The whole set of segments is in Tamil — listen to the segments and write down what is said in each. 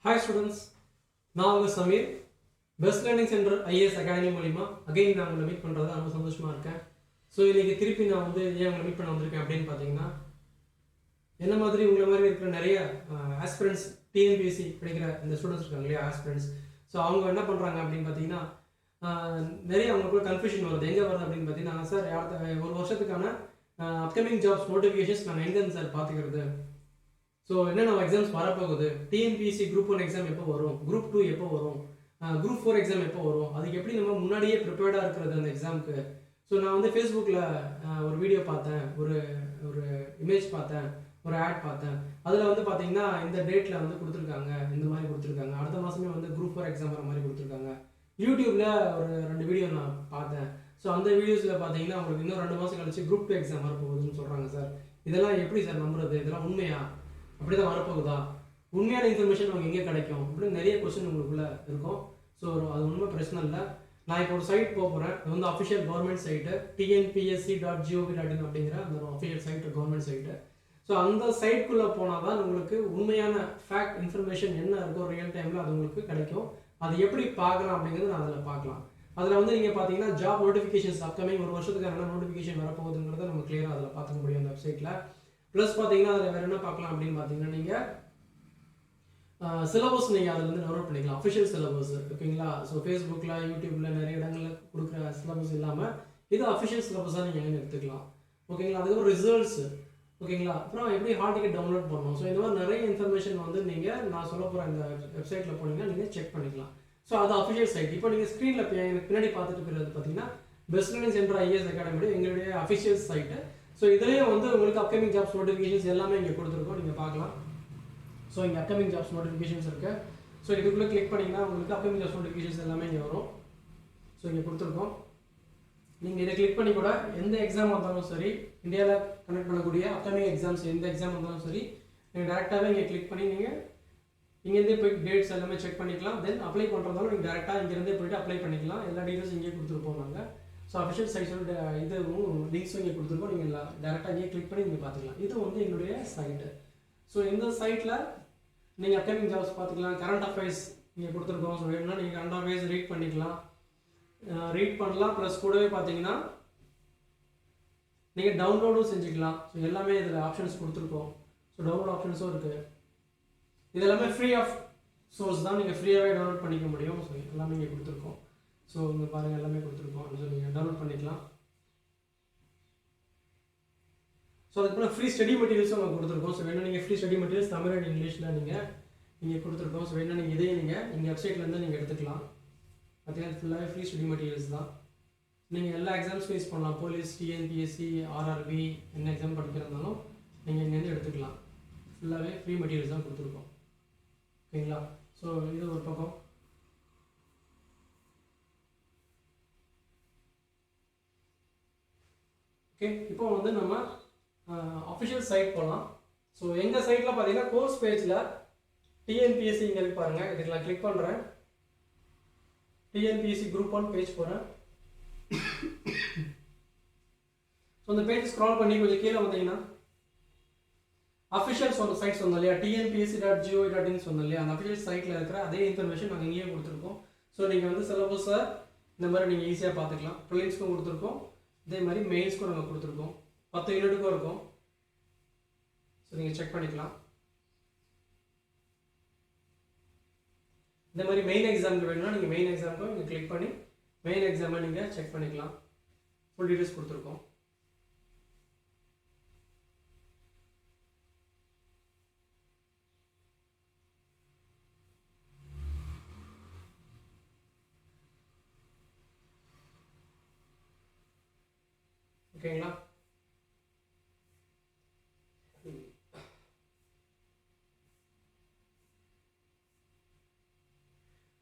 Hi students, நான் உங்க Sameer best learning centre IAS academy மூலமா அகைன் நான் உங்களை மீட் பண்றது ரொம்ப சந்தோஷமா இருக்கேன். ஸோ இன்னைக்கு திருப்பி நான் வந்து ஏன் உங்களை மீட் பண்ண வந்திருக்கேன் அப்படின்னு பார்த்தீங்கன்னா, என்ன மாதிரி உங்களை மாதிரி இருக்கிற நிறைய ஆஸ்பிரண்ட்ஸ் TNPSC படிக்கிற இந்த ஸ்டூடெண்ட்ஸ் இருக்காங்க இல்லையா ஆஸ்பிரண்ட்ஸ். ஸோ அவங்க என்ன பண்ணுறாங்க அப்படின்னு பார்த்தீங்கன்னா, நிறைய அவங்களுக்குள்ள கன்ஃபியூஷன் வருது. எங்கே வருது அப்படின்னு பார்த்தீங்கன்னா, சார் ஒரு வருஷத்துக்கான அப்கமிங் ஜாப்ஸ் நோட்டிஃபிகேஷன்ஸ் நாங்கள் எங்கேருந்து சார் பார்த்துக்கிறது? ஸோ என்னென்ன எக்ஸாம்ஸ் வரப்போகுது, TNPSC குரூப் 1 எக்ஸாம் எப்போ வரும், குரூப் 2 எப்போ வரும், குரூப் 4 எக்ஸாம் எப்போ வரும், அதுக்கு எப்படி நம்ம முன்னாடியே ப்ரிப்பேர்டாக இருக்கிறது அந்த எக்ஸாமுக்கு. ஸோ நான் வந்து ஃபேஸ்புக்கில் ஒரு வீடியோ பார்த்தேன், ஒரு ஒரு இமேஜ் பார்த்தேன், ஒரு ஆட் பார்த்தேன். அதில் வந்து பார்த்தீங்கன்னா இந்த டேட்டில் வந்து கொடுத்துருக்காங்க, இந்த மாதிரி கொடுத்துருக்காங்க, அடுத்த மாதமே வந்து குரூப் 4 எக்ஸாம் வர மாதிரி கொடுத்துருக்காங்க. யூடியூப்பில் ஒரு 2 வீடியோ நான் பார்த்தேன். ஸோ அந்த வீடியோஸில் பார்த்தீங்கன்னா உங்களுக்கு இன்னும் 2 மாதம் கழிச்சு குரூப் 2 எக்ஸாம் வரப்போகுதுன்னு சொல்கிறாங்க. சார் இதெல்லாம் எப்படி சார் நம்புறது, இதெல்லாம் உண்மையா, அப்படி தான் வரப்போகுதா, உண்மையான இன்ஃபர்மேஷன் நமக்கு எங்கே கிடைக்கும் அப்படின்னு நிறைய கொஸ்டின் உங்களுக்குள்ள இருக்கும். ஸோ அது ஒன்றுமே பிரச்சனை இல்லை. நான் இப்போ ஒரு சைட் போகிறேன், அது வந்து அஃபிஷியல் கவர்மெண்ட் சைட்டு TNPSC.gov.in அப்படிங்கிற அந்த official site, government site. So அந்த சைட்குள்ளே போனால் தான் உங்களுக்கு உண்மையான ஃபேக்ட் இன்ஃபர்மேஷன் என்ன இருக்கோ ரியல் டைமில் அது உங்களுக்கு கிடைக்கும். அது எப்படி பார்க்கலாம் அப்படிங்கிறது நான் அதில் பார்க்கலாம். அதில் வந்து நீங்கள் பார்த்தீங்கன்னா ஜாப் நோட்டிஃபிகேஷன்ஸ் அப்கமிங் ஒரு வருஷத்துக்கு என்ன நோட்டிஃபிகேஷன் வரப்போகுதுங்கிறத நம்ம கிளியராக அதில் பார்த்துக்க முடியும் அந்த வெப்சைட்டில். ப்ளஸ் பார்த்தீங்கன்னா அதில் வேறு என்ன பார்க்கலாம் அப்படின்னு பார்த்தீங்கன்னா, நீங்கள் சிலபஸ் நீங்கள் அதில் வந்து டவுன்லோட் பண்ணிக்கலாம், அஃபிஷியல் சிலபஸ். ஓகேங்களா? ஸோ ஃபேஸ்புக்கில், யூடியூப்பில் நிறைய இடங்களில் கொடுக்குற சிலபஸ் இல்லாமல் இது அஃபிஷியல் சிலபஸாக நீங்கள் எங்கே எடுத்துக்கலாம். ஓகேங்களா? அதுக்கப்புறம் ரிசல்ட்ஸ். ஓகேங்களா? அப்புறம் எப்படி ஹால் டிக்கெட் டவுன்லோட் பண்ணணும். ஸோ இந்த மாதிரி நிறைய இன்ஃபர்மேஷன் வந்து நீங்கள் நான் சொல்ல போகிற இந்த வெப்சைட்டில் போனீங்கன்னா நீங்கள் செக் பண்ணிக்கலாம். ஸோ அது அஃபிஷியல் சைட். இப்போ நீங்கள் ஸ்க்ரீனில் எனக்கு பின்னாடி பார்த்துட்டு இருக்கிறது பார்த்தீங்கன்னா பெஸ்ட் லேர்னிங் சென்டர் IAS அகாடமியோட எங்களுடைய அஃபிஷியல் சைட்டு. ஸோ இதுலேயே வந்து உங்களுக்கு அப்கமிங் ஜாப்ஸ் நோட்டிஃபிகேஷன்ஸ் எல்லாமே இங்கே கொடுத்துருக்கோம், நீங்கள் பார்க்கலாம். ஸோ இங்கே அப்கமிங் ஜாப்ஸ் நோட்டிஃபிகேஷன்ஸ் இருக்குது. ஸோ இதுக்குள்ளே கிளிக் பண்ணிங்கன்னா உங்களுக்கு அப்கமிங் ஜாப்ஸ் நோட்டிஃபிகேஷன்ஸ் எல்லாமே இங்கே வரும். ஸோ இங்கே கொடுத்துருக்கோம். நீங்கள் இதை கிளிக் பண்ணி கூட எந்த எக்ஸாம் வந்தாலும் சரி, இந்தியாவில் கண்டக்ட் பண்ணக்கூடிய அப்கமிங் எக்ஸாம்ஸ் எந்த எக்ஸாம் வந்தாலும் சரி, நீங்கள் டேரெக்டாகவே இங்கே கிளிக் பண்ணி நீங்கள் இங்கேருந்தே போய் டேட்ஸ் எல்லாமே செக் பண்ணிக்கலாம். தென் அப்ளை பண்ணுறதாலும் நீங்கள் டேரெக்டாக இங்கேருந்தே போய்ட்டு அப்ளை பண்ணிக்கலாம். எல்லா டீட்டெயில்ஸ் இங்கே கொடுத்துருப்போம் நாங்கள். ஸோ அஃபிஷியல் சைட்ஸோட இதுவும் லிங்க்ஸும் இங்கே கொடுத்துருக்கோம். நீங்கள் டேரெக்டாக இங்கே கிளிக் பண்ணி நீங்கள் பார்த்துக்கலாம். இது வந்து எங்களுடைய சைட்டு. ஸோ இந்த சைட்டில் நீங்கள் அப்கமிங் ஜாப்ஸ் பார்த்துக்கலாம். கரண்ட் அஃபேர்ஸ் இங்கே கொடுத்துருக்கோம். ஸோ வேணும்னா நீங்கள் கரண்ட் அஃபேர்ஸ் ரீட் பண்ணிக்கலாம், ரீட் பண்ணலாம். ப்ளஸ் கூடவே பார்த்தீங்கன்னா நீங்கள் டவுன்லோடும் செஞ்சுக்கலாம். ஸோ எல்லாமே இதில் ஆப்ஷன்ஸ் கொடுத்துருக்கோம். ஸோ டவுன்லோட் ஆப்ஷன்ஸும் இருக்குது. இது எல்லாமே ஃப்ரீ ஆஃப் சோர்ஸ் தான், நீங்கள் ஃப்ரீயாகவே டவுன்லோட் பண்ணிக்க முடியும். ஸோ எல்லாமே இங்கே கொடுத்துருக்கோம். ஸோ இங்கே பாருங்கள் எல்லாமே கொடுத்துருக்கோம். ஸோ நீங்கள் டவுன்லோட் பண்ணிக்கலாம். ஸோ அதுக்கப்புறம் ஃப்ரீ ஸ்டடி மெட்டீரியல்ஸும் நாங்கள் கொடுத்துருக்கோம். ஸோ வேணா நீங்கள் free study materials Tamil and இங்கிலீஷில் நீங்கள் கொடுத்துருக்கோம். ஸோ வேணா நீங்கள் இதையே நீங்கள் எங்கள் வெப்சைட்லேருந்து நீங்கள் எடுத்துக்கலாம். பார்த்தீங்கன்னா ஃபுல்லாகவே ஃப்ரீ ஸ்டடி மெட்டீரியல்ஸ் தான். நீங்கள் எல்லா எக்ஸாம்ஸ் ஃபேஸ் பண்ணலாம். போலீஸ், TNPSC, RRB என்ன எக்ஸாம் படிக்கிறதாலும் நீங்கள் இங்கேருந்து எடுத்துக்கலாம். ஃபுல்லாகவே ஃப்ரீ மெட்டீரியல்ஸ் தான் கொடுத்துருக்கோம். ஓகேங்களா? ஸோ இது ஒரு பக்கம். ஓகே, இப்போ வந்து நம்ம அஃபிஷியல் சைட் போகலாம். ஸோ எங்கள் சைட்டில் பார்த்தீங்கன்னா கோர்ஸ் பேஜில் TNPSC இங்கே இருக்கு பாருங்கள். இதுக்கு நான் கிளிக் பண்ணுறேன். TNPSC குரூப் 1 பேஜ் போகிறேன். ஸோ அந்த பேஜ் ஸ்க்ரால் பண்ணி கொஞ்சம் கீழே வந்தீங்கன்னா அஃபிஷியல் சைட் சொன்னோம் இல்லையா, TNPSC.gov.in சொன்னோம் இல்லையா, அந்த அஃபிஷியல் சைட்டில் இருக்கிற அதே இன்ஃபர்மேஷன் நாங்கள் இங்கேயே கொடுத்துருக்கோம். ஸோ நீங்கள் வந்து சிலபஸை இந்த மாதிரி நீங்கள் ஈஸியாக பார்த்துக்கலாம். ப்ரிலிம்ஸ்க்கும் கொடுத்துருக்கோம், இதே மாதிரி மெயின்ஸ்க்கும் நாங்கள் கொடுத்துருக்கோம். 10 யூனிட்டுக்கும் இருக்கும். ஸோ நீங்கள் செக் பண்ணிக்கலாம். இந்த மாதிரி மெயின் எக்ஸாமுக்கு வேணும்னா நீங்கள் மெயின் எக்ஸாமுக்கும் நீங்கள் கிளிக் பண்ணி மெயின் எக்ஸாமை நீங்கள் செக் பண்ணிக்கலாம். ஃபுல் டீட்டெயில்ஸ் கொடுத்துருக்கோம். ஓகேங்களா?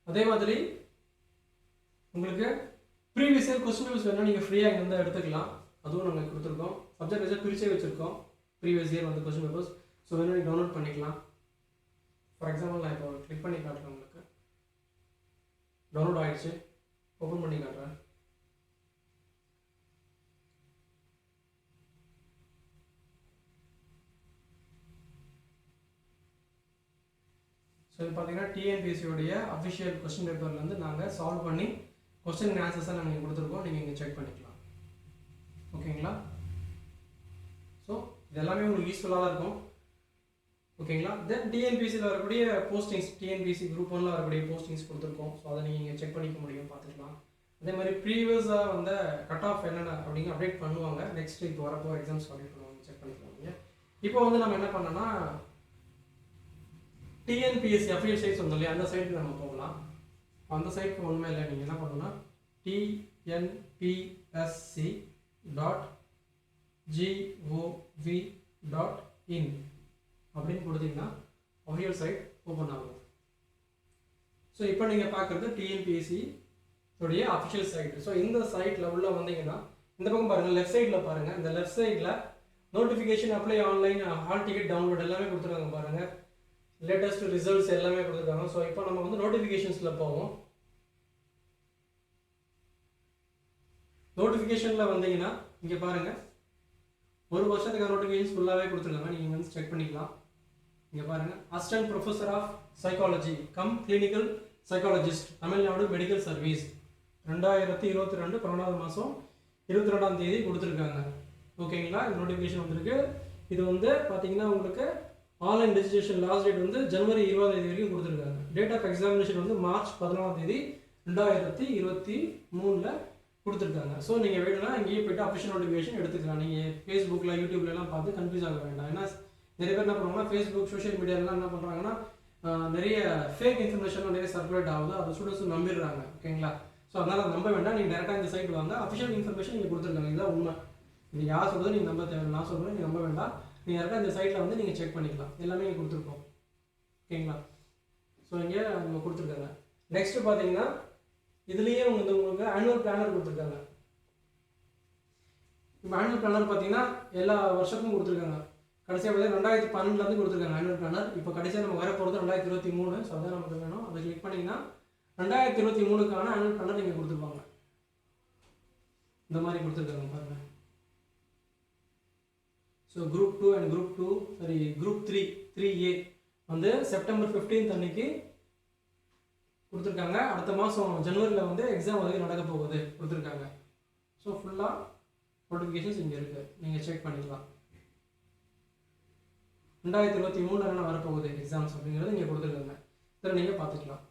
அதே மாதிரி உங்களுக்கு ப்ரீவியஸ் இயர் கொஸ்டின் பேப்பர்ஸ் வேணால் நீங்கள் ஃப்ரீயாக இங்கே எடுத்துக்கலாம். அதுவும் நாங்கள் கொடுத்துருக்கோம். சப்ஜெக்ட் வைஸாக பிரிச்சே வச்சுருக்கோம். ப்ரீவியஸ் இயர் வந்து கொஸ்டின் பேப்பர்ஸ். ஸோ வேணால் நீங்கள் டவுன்லோட் பண்ணிக்கலாம். ஃபார் எக்ஸாம்பிள் நான் இப்போ கிளிக் பண்ணி காட்டுறேன். உங்களுக்கு டவுன்லோட் ஆகிடுச்சு. ஓப்பன் பண்ணி காட்டுறேன். ஸோ ஸோ இது பார்த்தீங்கன்னா டிஎன்பிஎஸ்சியோடைய அஃபிஷியல் கொஸ்டின் பேப்பர்லேருந்து நாங்கள் சால்வ் பண்ணி கொஸ்டின் ஆன்சர்ஸாக நாங்கள் கொடுத்துருக்கோம். நீங்கள் இங்கே செக் பண்ணிக்கலாம். ஓகேங்களா? ஸோ இது எல்லாமே உங்களுக்கு யூஸ்ஃபுல்லாக தான் இருக்கும். ஓகேங்களா? தென் டிஎன்பிஎஸ்சியில் வரக்கூடிய போஸ்டிங்ஸ், டிஎன்பிஎஸ்சி குரூப் 1ல் வரக்கூடிய போஸ்டிங்ஸ் கொடுத்துருக்கோம். ஸோ அதை நீங்கள் இங்கே செக் பண்ணிக்க முடியும், பார்த்துக்கலாம். அதே மாதிரி ப்ரீவியஸாக வந்து கட் ஆஃப் என்னென்ன அப்படிங்க அப்டேட் பண்ணுவாங்க. நெக்ஸ்ட் இப்போ வரப்போ எக்ஸாம்ஸ் அப்டேட் பண்ணுவாங்க, செக் பண்ணிக்கலாம். இப்போ வந்து நம்ம என்ன பண்ணோம்னா டிஎன்பிஎஸ்சி அஃபிஷியல் சைட்ஸ் வந்து இல்லையா, அந்த சைட்டுக்கு நம்ம போகலாம். அந்த சைட்டுக்கு ஒன்றுமே இல்லை, நீங்கள் என்ன பண்ணணும்னா tnpsc.gov.in அப்படின்னு கொடுத்தீங்கன்னா அஃபிஷியல் சைட் ஓப்பன் ஆகும். ஸோ இப்போ நீங்கள் பார்க்குறது டிஎன்பிஎஸ்சி உடைய அஃபிஷியல் சைட். ஸோ இந்த சைட்டில் உள்ள வந்தீங்கன்னா இந்த பக்கம் பாருங்கள், லெஃப்ட் சைடில் பாருங்கள். இந்த லெஃப்ட் சைடில் notification, apply online, hall ticket download எல்லாமே கொடுத்துருக்காங்க பாருங்கள். லேட்டஸ்ட் ரிசல்ட்ஸ் எல்லாமே கொடுத்துருக்காங்க. ஸோ இப்போ நம்ம வந்து நோட்டிஃபிகேஷன்ஸில் போவோம். நோட்டிஃபிகேஷனில் வந்தீங்கன்னா இங்கே பாருங்கள், ஒரு வருஷத்துக்கு நோட்டிஃபிகேஷன்ஸ் ஃபுல்லாகவே கொடுத்துருக்காங்க. நீங்கள் வந்து செக் பண்ணிக்கலாம். இங்கே பாருங்கள், assistant professor of psychology cum clinical psychologist Tamil Nadu medical service 2022 12வது மாதம் 22ஆம் தேதி கொடுத்துருக்காங்க. ஓகேங்களா? இந்த நோட்டிஃபிகேஷன் வந்திருக்கு. இது வந்து பார்த்தீங்கன்னா உங்களுக்கு ஆன்லைன் ரெஜிஸ்ட்ரேஷன் லாஸ்ட் டேட் வந்து ஜனவரி 20ஆம் தேதி வரைக்கும் கொடுத்துருக்காங்க. டேட் ஆஃப் எக்ஸாமினேஷன் வந்து மார்ச் 14ஆம் தேதி 2023 கொடுத்துருக்காங்க. ஸோ நீங்கள் வேணும்னா இங்கேயே போய்ட்டு அஃபிஷியல் நோட்டிஃபிகேஷன் எடுத்துக்கலாம். நீங்கள் ஃபேஸ்புக்கில் யூடியூப்லலாம் பார்த்து கன்ஃபியூஸ் ஆக வேண்டாம். ஏன்னா நிறைய பேர் என்ன பண்ணுவாங்கன்னா ஃபேஸ்புக் சோஷியல் மீடியாலாம் என்ன பண்ணுறாங்கன்னா நிறைய ஃபேக் இன்ஃபர்மேஷன்லாம் நிறைய சர்க்குலேட் ஆகுது, அதை ஸ்டூடெண்ட்ஸ் நம்பிடுறாங்க. ஓகேங்களா? ஸோ அதனால் நம்ப வேண்டாம். நீங்கள் டேரெக்டாக இந்த சைட் வாங்க, அஃபிஷியல் இன்ஃபர்மேஷன் நீங்கள் கொடுத்துருக்காங்க. இதுதான் உண்மை. இது யார் சொல்கிறது நீங்கள் நம்ப தேவை, நான் சொல்கிறேன் நீங்கள் நம்ப வேண்டாம். நீங்கள் டேரெக்டாக இந்த சைட்டில் வந்து நீங்கள் செக் பண்ணிக்கலாம். எல்லாமே இங்கே கொடுத்துருக்கோம். ஓகேங்களா? ஸோ இங்கே நம்ம கொடுத்துருக்காங்க. நெக்ஸ்ட்டு பார்த்தீங்கன்னா இதுலேயே உங்களுக்கு ஆனுவல் பிளானர் கொடுத்துருக்காங்க. இப்போ ஆனுவல் பிளானர் பார்த்தீங்கன்னா எல்லா வருஷத்துக்கும் கொடுத்துருக்காங்க. கடைசியாக பார்த்தீங்கன்னா 2012 கொடுத்துருக்காங்க ஆனுவல் பிளானர். இப்போ கடைசியாக நம்ம வர போகிறது 2023. ஸோ அதான் நமக்கு வேணும். அதை கிளிக் பண்ணிங்கன்னா 2023க்கான ஆனுவல் பிளானர் நீங்கள் கொடுத்துருப்பாங்க. இந்த மாதிரி கொடுத்துருக்காங்க பாருங்கள். So group 2 and group 3A வந்து செப்டம்பர் 15 அன்னைக்கு கொடுத்துருக்காங்க. அடுத்த மாதம் ஜனவரியில் வந்து எக்ஸாம் வந்து நடக்க போகுது கொடுத்துருக்காங்க. ஸோ ஃபுல்லாக நோட்டிஃபிகேஷன்ஸ் இங்கே இருக்குது, நீங்கள் செக் பண்ணிக்கலாம். 2023 என்ன வரப்போகுது எக்ஸாம்ஸ் அப்படிங்கிறது இங்கே கொடுத்துருக்காங்க. இதில் நீங்கள் பார்த்துக்கலாம்.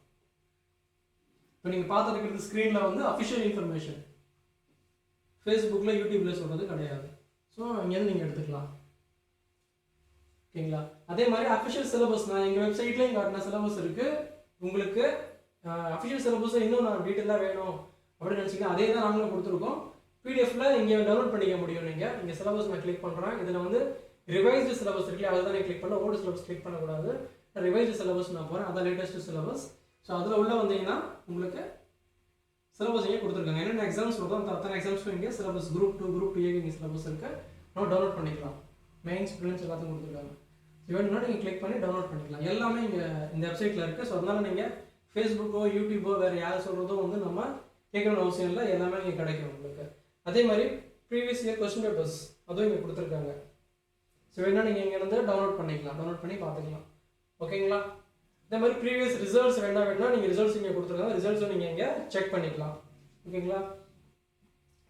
இப்போ நீங்கள் பார்த்துருக்கிறது ஸ்க்ரீனில் வந்து அஃபிஷியல் இன்ஃபர்மேஷன், ஃபேஸ்புக்கில் யூடியூப்பில் சொல்கிறது கிடையாது. ஸோ இங்கேருந்து நீங்கள் எடுத்துக்கலாம். ஓகேங்களா? அதே மாதிரி அஃபிஷியல் சிலபஸ் நான் எங்கள் வெப்சைட்லேயும் காட்டின சிலபஸ் இருக்குது. உங்களுக்கு அஃபிஷியல் சிலபஸை இன்னும் நான் டீட்டெயிலாக வேணும் அப்படின்னு நினச்சிங்கன்னா அதே தான் நாங்களும் கொடுத்துருக்கோம். பிடிஎஃப்பில் இங்கே டவுன்லோட் பண்ணிக்க முடியும். நீங்கள் சிலபஸ் நான் கிளிக் பண்ணுறேன். இதில் வந்து ரிவைஸ்டு சிலபஸ் இருக்குல்லையா, அதை தான் நான் கிளிக் பண்ணேன். ஓல்டு சிலபஸ் கிளிக் பண்ணக்கூடாது. ரிவைஸ்டு சிலபஸ் நான் போகிறேன், அதான் லேட்டஸ்ட் சிலபஸ். ஸோ அதில் உள்ள வந்தீங்கன்னா உங்களுக்கு சிலபஸ் இங்கே கொடுத்துருக்காங்க. என்னென்ன எக்ஸாம்ஸ் வருதோ அந்த அத்தனை எக்ஸாம்ஸும் இங்கே சிலபஸ் குரூப் 2 குரூப் 2A இங்கே சிலபஸ் இருக்குது. நம்ம டவுன்லோட் பண்ணிக்கலாம். மெயின்ஸ் ப்ரிலிம்ஸ் எல்லாத்தையும் கொடுத்துருக்காங்க. வேணும்னா நீங்கள் கிளிக் பண்ணி டவுன்லோட் பண்ணிக்கலாம். எல்லாமே இங்கே இந்த வெப்சைட்டில் இருக்குது. ஸோ அதனால் நீங்கள் ஃபேஸ்புக்கோ யூடியூபோ வேறு யார் சொல்கிறதோ வந்து நம்ம கேட்கணும்னு அவசியம் இல்லை. எல்லாமே இங்கே கிடைக்கும் உங்களுக்கு. அதே மாதிரி ப்ரீவியஸ் இயர் கொஸ்டின் பேப்பர்ஸ் அதுவும் இங்கே கொடுத்துருக்காங்க. ஸோ வேணா நீங்கள் இங்கேருந்து டவுன்லோட் பண்ணிக்கலாம், டவுன்லோட் பண்ணி பார்த்துக்கலாம். ஓகேங்களா? இதே மாதிரி ப்ரீவியஸ் ரிசல்ட்ஸ் வேணா நீங்கள் ரிசல்ட்ஸ் இங்கே கொடுத்துருக்காங்க. ரிசல்ட்ஸும் நீங்கள் இங்கே செக் பண்ணிக்கலாம். ஓகேங்களா?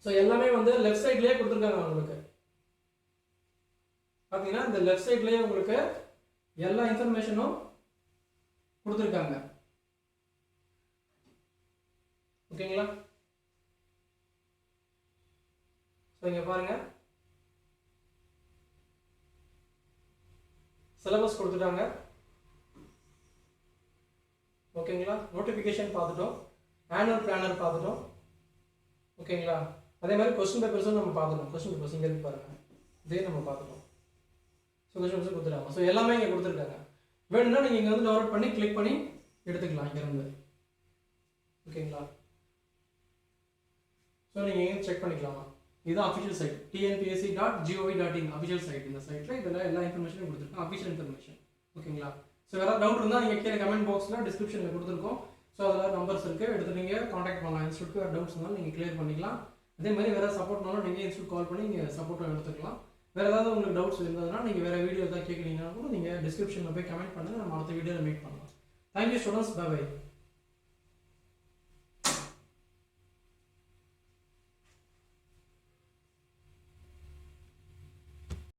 ஸோ எல்லாமே வந்து லெஃப்ட் சைட்லேயே கொடுத்துருக்காங்க உங்களுக்கு. பார்த்தீங்கன்னா இந்த லெஃப்ட் சைட்லேயே உங்களுக்கு எல்லா இன்ஃபர்மேஷனும் கொடுத்துருக்காங்க. ஓகேங்களா? ஸோ இங்கே பாருங்கள், சிலபஸ் கொடுத்துட்டாங்க. ஓகேங்களா? நோட்டிஃபிகேஷன் பார்த்துட்டோம், ஆனுவல் பிளானர் பார்த்துட்டோம். ஓகேங்களா? அதே மாதிரி கொஸ்டின் பேப்பர்ஸும் நம்ம பார்த்துட்டோம். கொஸ்டின் பேப்பர்ஸ் இங்கே இருக்கு பாருங்கள், இதே நம்ம பார்த்துட்டோம். ஸோ கொஸ்டின் பேப்பர்ஸ் கொடுத்துட்டாங்க. ஸோ எல்லாமே இங்கே கொடுத்துருக்காங்க. வேணும்னா நீங்கள் இங்கே வந்து டவுன்லோட் பண்ணி கிளிக் பண்ணி எடுத்துக்கலாம் இங்கேருந்து. ஓகேங்களா? ஸோ நீங்கள் எங்கே செக் பண்ணிக்கலாமா? இதுதான் official side, tnpsc.gov.in official side. இந்த சைட்டில் இதில் எல்லா இன்ஃபர்மேஷனும் கொடுத்துருக்கோம், அஃபிஷியல் இன்ஃபர்மேஷன். ஓகேங்களா? ஸோ வேறு டவுட் இருந்தால் நீங்கள் கீழே கமெண்ட் பாக்ஸில் டிஸ்கிரிப்ஷனில் கொடுத்துருக்கோம். ஸோ அதில் நம்பர்ஸ் இருக்குது, எடுத்து நீங்கள் காண்டாக்ட் பண்ணலாம். இன்ஸ்டியூட்க்கு வேறு டவுட்ஸ் இருந்தாலும் நீங்கள் கிளியர் பண்ணிக்கலாம். அதே மாதிரி வேறு சப்போர்ட்னாலும் நீங்கள் இன்ஸ்டியூட் கால் பண்ணி நீங்கள் சப்போர்ட்டும் எடுத்துக்கலாம். வேறு ஏதாவது உங்களுக்கு டவுட்ஸ் இருந்ததுன்னா நீங்கள் வேறு வீடியோ எதாவது கேட்குறீங்கன்னா கூட நீங்கள் டிஸ்கிரிப்ஷனில் போய் கமெண்ட் பண்ணுங்கள். நம்ம அடுத்த வீடியோவில் மீட் பண்ணலாம். Thank you students, bye by.